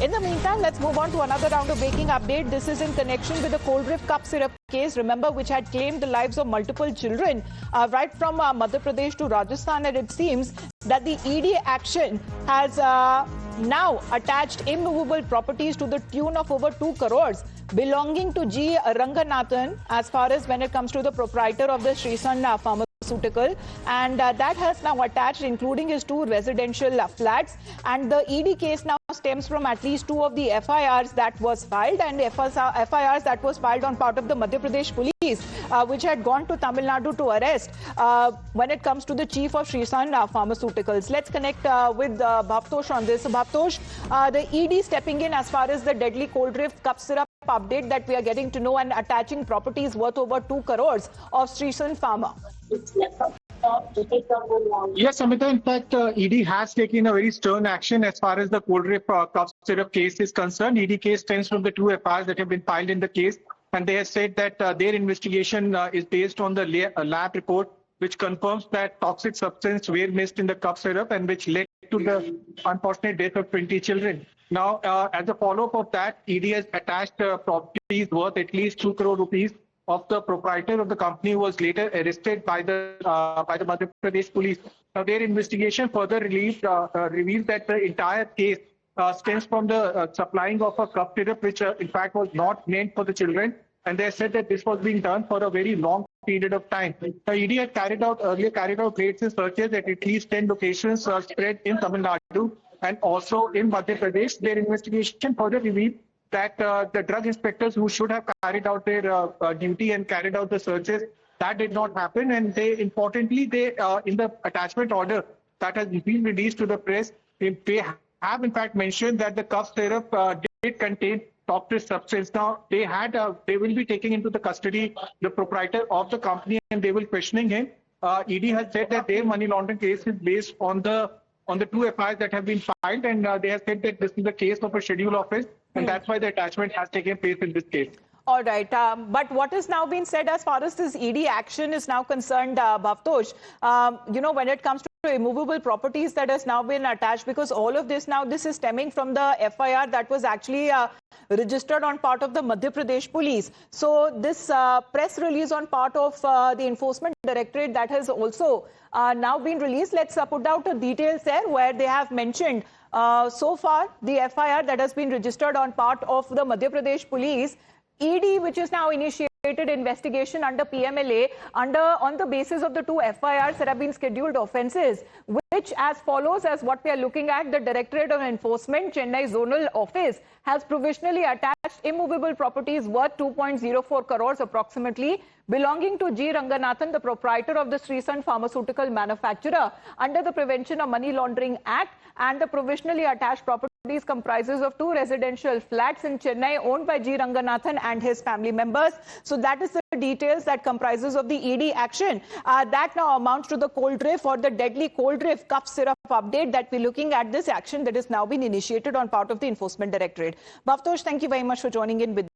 In the meantime, let's move on to another round of breaking update. This is in connection with the Coldrift Cup Syrup case, remember, which had claimed the lives of multiple children right from Madhya Pradesh to Rajasthan. And it seems that the ED action has now attached immovable properties to the tune of over 2 crores belonging to G. Ranganathan, as far as when it comes to the proprietor of the Srisan Pharmaceutical, and that has now attached, including his 2 residential flats. And the ED case now stems from at least 2 of the FIRs that was filed, and FIRs that was filed on part of the Madhya Pradesh police, which had gone to Tamil Nadu to arrest when it comes to the chief of Srisan Pharmaceuticals. Let's connect with Bhavtosh on this. Bhavtosh, the ED stepping in as far as the deadly Coldrift Cup Syrup update that we are getting to know, and attaching properties worth over 2 crores of Srisan Pharma. Yes, Amita. In fact, ED has taken a very stern action as far as the Coldrift Cup Syrup case is concerned. ED case stems from the 2 FIRs that have been filed in the case, and they have said that their investigation is based on the lab report, which confirms that toxic substance were mixed in the cup syrup and which led to the unfortunate death of 20 children. Now, as a follow-up of that, ED has attached properties worth at least 2 crore rupees of the proprietor of the company, who was later arrested by the Madhya Pradesh police. Now, their investigation further reveals that the entire case stems from the supplying of a cup syrup, which in fact was not meant for the children. And they said that this was being done for a very long period of time. Now, ED had earlier carried out raids and searches at least 10 locations spread in Tamil Nadu and also in Madhya Pradesh. Their investigation further revealed that the drug inspectors who should have carried out their duty and carried out the searches, that did not happen. And they, importantly, in the attachment order that has been released to the press, they have in fact mentioned that the cup syrup did contain toxic substance. Now, they will be taking into the custody the proprietor of the company, and they will questioning him. ED has said that their money laundering case is based on the 2 FIRs that have been filed, and they have said that this is the case of a schedule offense, and that's why the attachment has taken place in this case. All right. But what is now being said as far as this ED action is now concerned, Bhavtosh, when it comes to immovable properties that has now been attached, because all of this now, this is stemming from the FIR that was actually registered on part of the Madhya Pradesh police. So this press release on part of the Enforcement Directorate that has also now been released. Let's put out the details there, where they have mentioned so far the FIR that has been registered on part of the Madhya Pradesh police, ED, which is now initiated investigation under PMLA on the basis of the 2 FIRs that have been scheduled offences, which as follows, as what we are looking at, the Directorate of Enforcement, Chennai Zonal Office, has provisionally attached immovable properties worth 2.04 crores approximately belonging to G. Ranganathan, the proprietor of the Srisan Pharmaceutical manufacturer, under the Prevention of Money Laundering Act, and the provisionally attached properties comprises of 2 residential flats in Chennai owned by G. Ranganathan and his family members. So that is the details that comprises of the ED action. That now amounts to the Coldrift or the deadly Coldrift Cup Syrup update that we're looking at, this action that has now been initiated on part of the Enforcement Directorate. Bhavtosh, thank you very much for joining in with